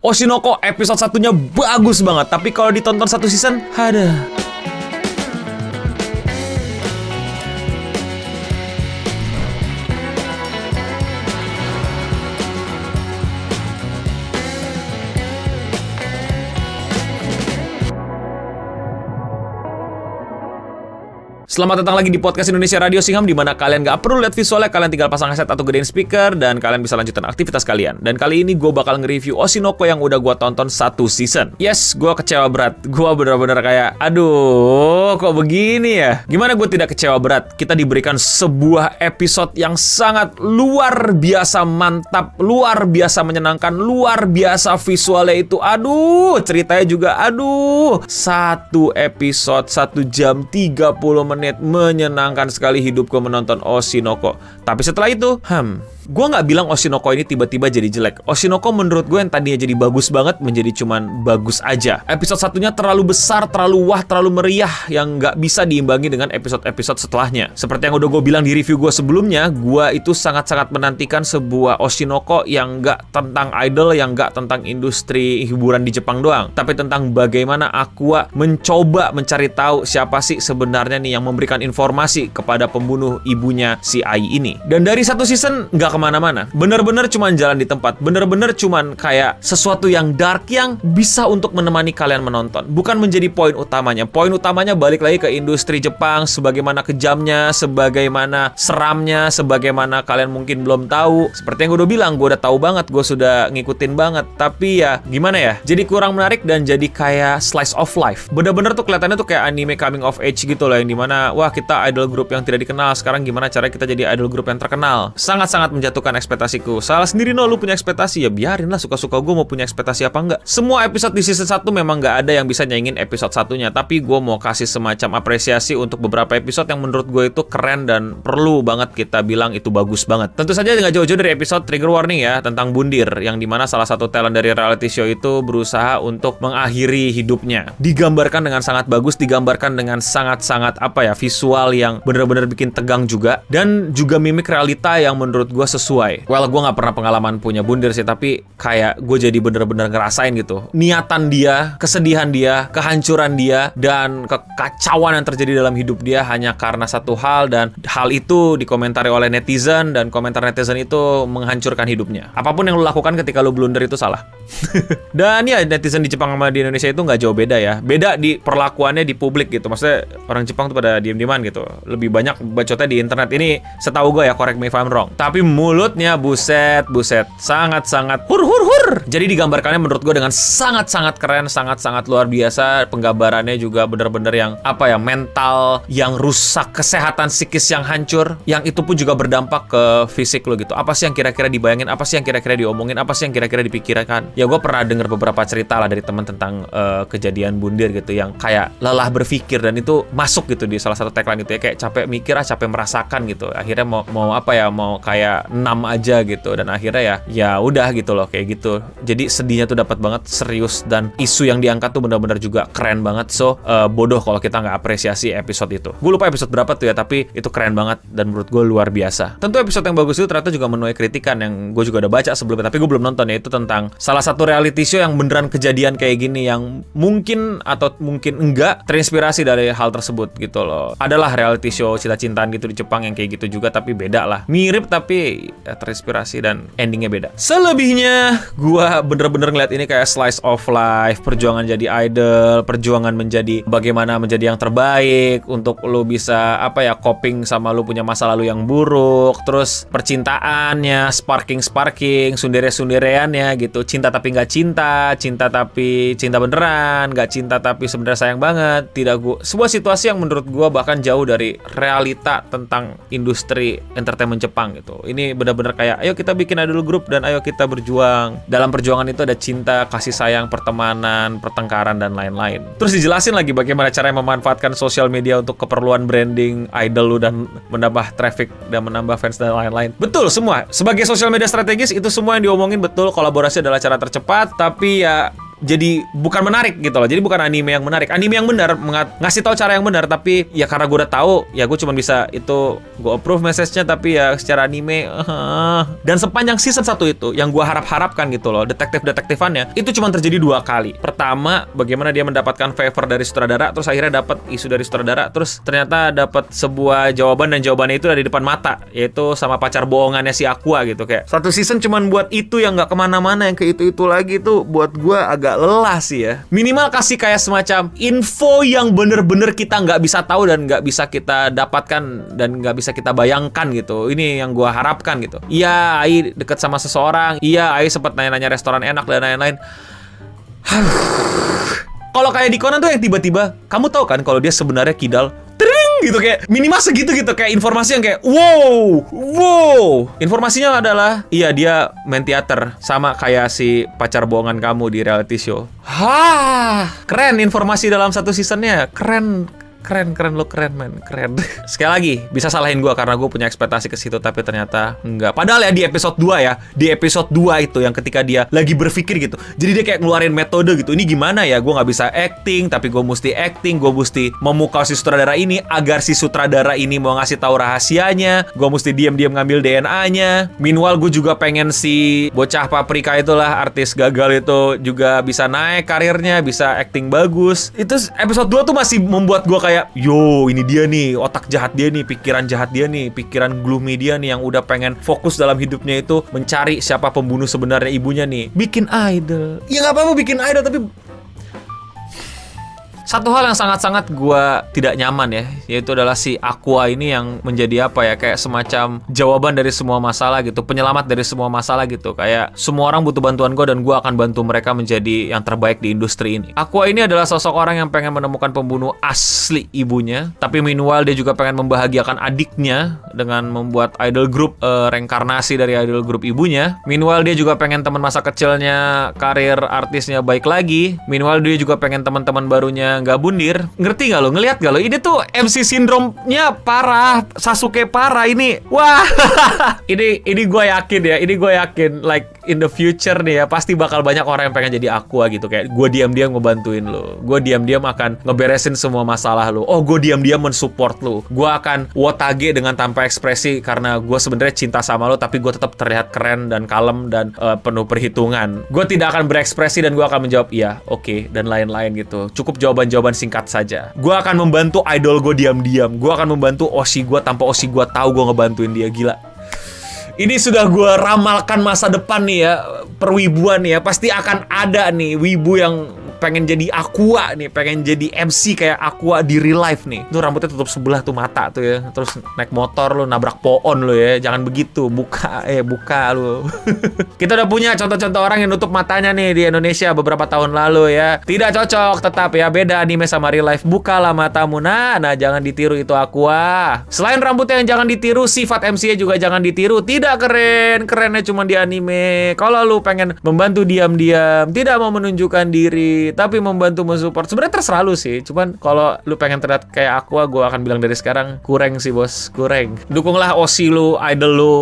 Oshinoko episode satunya bagus banget, tapi kalau ditonton satu season, ada. Selamat datang lagi di podcast Indonesia Radio Singham, di mana kalian gak perlu lihat visualnya, kalian tinggal pasang headset atau gedein speaker dan kalian bisa lanjutkan aktivitas kalian. Dan kali ini gue bakal nge-review Oshinoko yang udah gue tonton satu season. Yes, gue kecewa berat. Gue bener-bener kayak, aduh, kok begini ya? Gimana gue tidak kecewa berat? Kita diberikan sebuah episode yang sangat luar biasa mantap, luar biasa menyenangkan, luar biasa visualnya itu. Aduh, ceritanya juga, aduh. Satu episode, 1 jam 30 menit. Menyenangkan sekali hidupku menonton Oshinoko. Tapi setelah itu, gue nggak bilang Oshinoko ini tiba-tiba jadi jelek. Oshinoko menurut gue yang tadinya jadi bagus banget menjadi cuman bagus aja. Episode satunya terlalu besar, terlalu wah, terlalu meriah yang nggak bisa diimbangi dengan episode-episode setelahnya. Seperti yang udah gue bilang di review gue sebelumnya, gue itu sangat-sangat menantikan sebuah Oshinoko yang nggak tentang idol, yang nggak tentang industri hiburan di Jepang doang, tapi tentang bagaimana Aqua mencoba mencari tahu siapa sih sebenarnya nih yang memberikan informasi kepada pembunuh ibunya si Ai ini. Dan dari satu season nggak kemana-mana, bener-bener cuman jalan di tempat, bener-bener cuman kayak sesuatu yang dark yang bisa untuk menemani kalian menonton, bukan menjadi poin utamanya. Poin utamanya balik lagi ke industri Jepang, sebagaimana kejamnya, sebagaimana seramnya, sebagaimana kalian mungkin belum tahu. Seperti yang gue udah bilang, gue udah tahu banget, gue sudah ngikutin banget, tapi ya gimana ya, jadi kurang menarik dan jadi kayak slice of life. Bener-bener tuh kelihatannya tuh kayak anime coming of age gitu loh, yang dimana wah, kita idol group yang tidak dikenal, sekarang gimana caranya kita jadi idol group yang terkenal. Sangat-sangat menjatuhkan ekspektasiku. Salah sendiri, no, lu punya ekspektasi, ya biarin lah, suka-suka gue mau punya ekspektasi apa enggak. Semua episode di season 1 memang nggak ada yang bisa nyaingin episode satunya, tapi gue mau kasih semacam apresiasi untuk beberapa episode yang menurut gue itu keren dan perlu banget kita bilang itu bagus banget. Tentu saja nggak jauh-jauh dari episode trigger warning ya, tentang Bundir, yang dimana salah satu talent dari reality show itu berusaha untuk mengakhiri hidupnya. Digambarkan dengan sangat bagus, digambarkan dengan sangat-sangat visual yang bener-bener bikin tegang juga, dan juga mimik realita yang menurut gue sesuai. Well, gue nggak pernah pengalaman punya Bundir sih, tapi kayak gue jadi bener-bener ngerasain gitu niatan dia, kesedihan dia, kehancuran dia, dan kekacauan yang terjadi dalam hidup dia hanya karena satu hal, dan hal itu dikomentari oleh netizen, dan komentar netizen itu menghancurkan hidupnya. Apapun yang lu lakukan ketika lu blunder itu salah. Dan ya, netizen di Jepang sama di Indonesia itu nggak jauh beda ya. Beda di perlakuannya di publik gitu. Maksudnya orang Jepang tuh pada diem-dieman gitu. Lebih banyak bacotnya di internet. Ini setahu gue ya, correct me if I'm wrong. Tapi mulutnya buset, sangat-sangat hur. Jadi digambarkannya menurut gue dengan sangat-sangat keren, sangat-sangat luar biasa. Penggambarannya juga bener-bener yang mental yang rusak, kesehatan psikis yang hancur, yang itu pun juga berdampak ke fisik lo gitu. Apa sih yang kira-kira dibayangin, apa sih yang kira-kira diomongin, apa sih yang kira-kira dipikirkan. Ya gue pernah dengar beberapa cerita lah dari teman tentang kejadian Bundir gitu, yang kayak lelah berpikir, dan itu masuk gitu di salah satu tagline gitu ya, kayak capek mikir, capek merasakan gitu. Akhirnya mau kayak numb aja gitu, dan akhirnya ya udah gitu loh, kayak gitu. Jadi sedihnya tuh dapat banget, serius, dan isu yang diangkat tuh benar-benar juga keren banget. So bodoh kalau kita nggak apresiasi episode itu. Gue lupa episode berapa tuh ya, tapi itu keren banget dan menurut gue luar biasa. Tentu episode yang bagus itu ternyata juga menuai kritikan yang gue juga udah baca sebelumnya, tapi gue belum nonton, yaitu tentang salah satu reality show yang beneran kejadian kayak gini, yang mungkin atau mungkin enggak terinspirasi dari hal tersebut gitu loh. Adalah reality show cinta-cintaan gitu di Jepang yang kayak gitu juga, tapi beda lah. Mirip tapi ya, terinspirasi dan endingnya beda. Selebihnya gue bener-bener ngeliat ini kayak slice of life, perjuangan jadi idol, perjuangan menjadi bagaimana menjadi yang terbaik untuk lo bisa coping sama lo punya masa lalu yang buruk, terus percintaannya, sparking, sundere-sundereannya gitu, cinta tapi nggak cinta, cinta tapi cinta beneran, nggak cinta tapi sebenarnya sayang banget, sebuah situasi yang menurut gue bahkan jauh dari realita tentang industri entertainment Jepang gitu. Ini benar-benar kayak ayo kita bikin idol group dan ayo kita berjuang. Dalam perjuangan itu ada cinta, kasih sayang, pertemanan, pertengkaran, dan lain-lain. Terus dijelasin lagi bagaimana cara memanfaatkan sosial media untuk keperluan branding idol lu dan menambah traffic dan menambah fans dan lain-lain. Betul semua. Sebagai sosial media strategis itu semua yang diomongin betul. Kolaborasi adalah cara tercepat, tapi ya jadi bukan menarik gitu loh. Jadi bukan anime yang menarik. Anime yang benar ngasih tahu cara yang benar, tapi ya karena gue udah tahu, ya gue cuma bisa itu gue approve message-nya, tapi ya secara anime dan sepanjang season 1 itu yang gue harapkan gitu loh, detektifannya itu cuma terjadi 2 kali. Pertama, bagaimana dia mendapatkan favor dari sutradara, terus akhirnya dapat isu dari sutradara, terus ternyata dapat sebuah jawaban, dan jawabannya itu ada di depan mata, yaitu sama pacar bohongannya si Aqua gitu. Kayak satu season cuman buat itu yang nggak kemana-mana, yang ke itu lagi tuh buat gue agak lelah sih ya. Minimal kasih kayak semacam info yang bener-bener kita nggak bisa tahu dan nggak bisa kita dapatkan dan nggak bisa kita bayangkan gitu. Ini yang gue harapkan gitu. Iya, Ai deket sama seseorang. Iya, Ai sempat nanya-nanya restoran enak dan lain-lain. Kalau kayak di Conan tuh yang tiba-tiba kamu tahu kan kalau dia sebenarnya kidal, gitu, kayak minimal segitu gitu, kayak informasi yang kayak wow. Informasinya adalah iya dia main teater sama kayak si pacar bohongan kamu di reality show. Keren informasi dalam satu seasonnya, keren lo, keren men, keren. Sekali lagi bisa salahin gue karena gue punya ekspektasi ke situ, tapi ternyata enggak. Padahal ya di episode 2 di episode 2 itu yang ketika dia lagi berpikir gitu, jadi dia kayak ngeluarin metode gitu. Ini gimana ya, gue nggak bisa acting, tapi gue mesti acting, gue mesti memukau si sutradara ini agar si sutradara ini mau ngasih tahu rahasianya. Gue mesti diam-diam ngambil DNA-nya. Meanwhile gue juga pengen si bocah paprika itulah, artis gagal itu juga bisa naik karirnya, bisa acting bagus. Itu episode 2 tuh masih membuat gue kayak, yo ini dia nih, otak jahat dia nih, pikiran jahat dia nih, pikiran gloomy dia nih, yang udah pengen fokus dalam hidupnya itu mencari siapa pembunuh sebenarnya ibunya nih. Bikin idol. Ya nggak apa-apa bikin idol, tapi satu hal yang sangat-sangat gue tidak nyaman ya, yaitu adalah si Aqua ini yang menjadi apa ya, kayak semacam jawaban dari semua masalah gitu, penyelamat dari semua masalah gitu. Kayak semua orang butuh bantuan gue dan gue akan bantu mereka menjadi yang terbaik di industri ini. Aqua ini adalah sosok orang yang pengen menemukan pembunuh asli ibunya, tapi meanwhile dia juga pengen membahagiakan adiknya dengan membuat idol group, reinkarnasi dari idol group ibunya. Meanwhile dia juga pengen teman masa kecilnya, karir artisnya baik lagi. Meanwhile dia juga pengen teman-teman barunya nggak bundir. Ngerti nggak lo? Ngelihat nggak lo? Ini tuh MC sindromnya parah, Sasuke parah ini. Wah, ini gue yakin ya. Ini gue yakin, like in the future nih ya, pasti bakal banyak orang yang pengen jadi Aqua gitu. Kayak gue diam-diam ngebantuin lo, gue diam-diam akan ngeberesin semua masalah lo. Oh, gue diam-diam mensupport lo. Gue akan wotage dengan tanpa ekspresi karena gue sebenarnya cinta sama lo, tapi gue tetap terlihat keren dan kalem dan penuh perhitungan. Gue tidak akan berekspresi dan gue akan menjawab iya, oke, dan lain-lain gitu. Cukup jawaban singkat saja. Gue akan membantu idol gue diam-diam. Gue akan membantu Oshi gue tanpa Oshi gue tahu gue ngebantuin dia. Gila. Ini sudah gue ramalkan masa depan nih ya, perwibuan nih ya. Pasti akan ada nih wibu yang pengen jadi Aqua nih, pengen jadi MC kayak Aqua di real life nih. Tuh rambutnya tutup sebelah tuh mata tuh ya. Terus naik motor lu, nabrak pohon lu ya. Jangan begitu, buka lu. Kita udah punya contoh-contoh orang yang nutup matanya nih di Indonesia beberapa tahun lalu ya. Tidak cocok tetap ya, beda anime sama real life. Bukalah matamu, nah jangan ditiru itu Aqua. Selain rambutnya yang jangan ditiru, sifat MC-nya juga jangan ditiru. Tidak keren, kerennya cuma di anime. Kalau lu pengen membantu diam-diam, tidak mau menunjukkan diri, tapi membantu mensupport, sebenarnya terserah lu sih. Cuman kalau lu pengen terlihat kayak Aqua, gue akan bilang dari sekarang, kurang sih bos, kurang. Dukunglah Oshi lu, idol lu,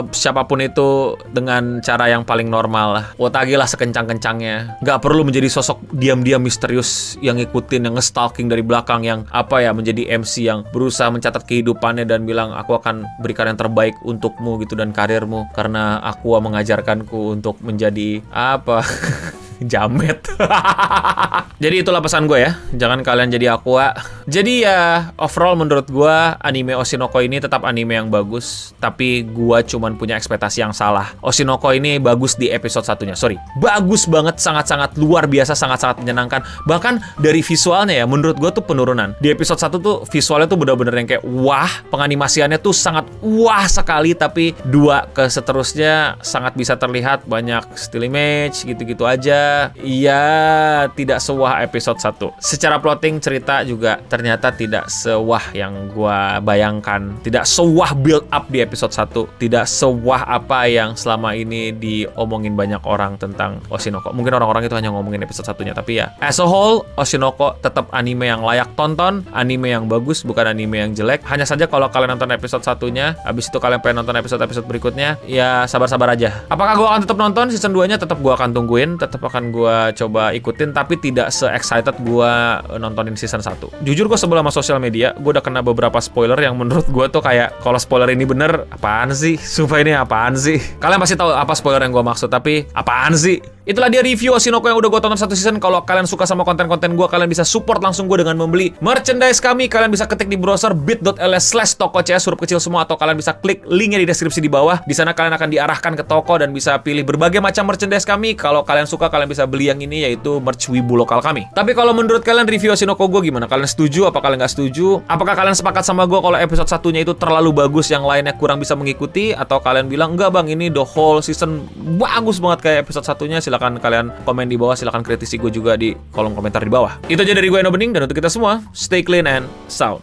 siapapun itu dengan cara yang paling normal lah. Wotage lah sekencang-kencangnya. Gak perlu menjadi sosok diam-diam misterius yang ngikutin, yang nge-stalking dari belakang, yang apa ya, menjadi MC yang berusaha mencatat kehidupannya dan bilang aku akan berikan yang terbaik untukmu gitu dan karirmu karena Aqua mengajarkanku untuk menjadi apa. Jamet. Jadi itulah pesan gue ya, jangan kalian jadi Aqua. Jadi ya overall menurut gue anime Oshinoko ini tetap anime yang bagus, tapi gue cuman punya ekspektasi yang salah. Oshinoko ini bagus di episode satunya, bagus banget, sangat-sangat luar biasa, sangat-sangat menyenangkan. Bahkan dari visualnya ya, menurut gue tuh penurunan. Di episode 1 tuh visualnya tuh bener-bener yang kayak wah, penganimasiannya tuh sangat wah sekali, tapi 2 ke seterusnya sangat bisa terlihat banyak still image gitu-gitu aja. Iya, tidak sewah episode 1. Secara plotting cerita juga ternyata tidak sewah yang gua bayangkan. Tidak sewah build up di episode 1. Tidak sewah apa yang selama ini diomongin banyak orang tentang Oshinoko. Mungkin orang-orang itu hanya ngomongin episode 1-nya, tapi ya as a whole Oshinoko tetap anime yang layak tonton, anime yang bagus, bukan anime yang jelek. Hanya saja kalau kalian nonton episode 1-nya, habis itu kalian pengen nonton episode-episode berikutnya, ya sabar-sabar aja. Apakah gua akan tetap nonton season 2-nya? Tetap gua akan tungguin, tetap akan gue coba ikutin, tapi tidak se-excited gue nontonin season 1. Jujur gue sebel sama sosial media, gue udah kena beberapa spoiler yang menurut gue tuh kayak, kalau spoiler ini bener, apaan sih? Sumpah ini apaan sih? Kalian pasti tahu apa spoiler yang gue maksud, tapi apaan sih? Itulah dia review Oshinoko yang udah gue tonton 1 season. Kalau kalian suka sama konten-konten gue, kalian bisa support langsung gue dengan membeli merchandise kami. Kalian bisa ketik di browser bit.ly/tokocs huruf kecil semua, atau kalian bisa klik linknya di deskripsi di bawah. Di sana kalian akan diarahkan ke toko dan bisa pilih berbagai macam merchandise kami. Kalau kalian suka, kalian bisa beli yang ini, yaitu merch wibu lokal kami. Tapi kalau menurut kalian review Oshinoko gue gimana? Kalian setuju? Apa kalian nggak setuju? Apakah kalian sepakat sama gue kalau episode satunya itu terlalu bagus, yang lainnya kurang bisa mengikuti? Atau kalian bilang, enggak bang, ini the whole season bagus banget kayak episode satunya? Silahkan kalian komen di bawah, silahkan kritisi gue juga di kolom komentar di bawah. Itu aja dari gue, Eno Bening, dan untuk kita semua, stay clean and sound.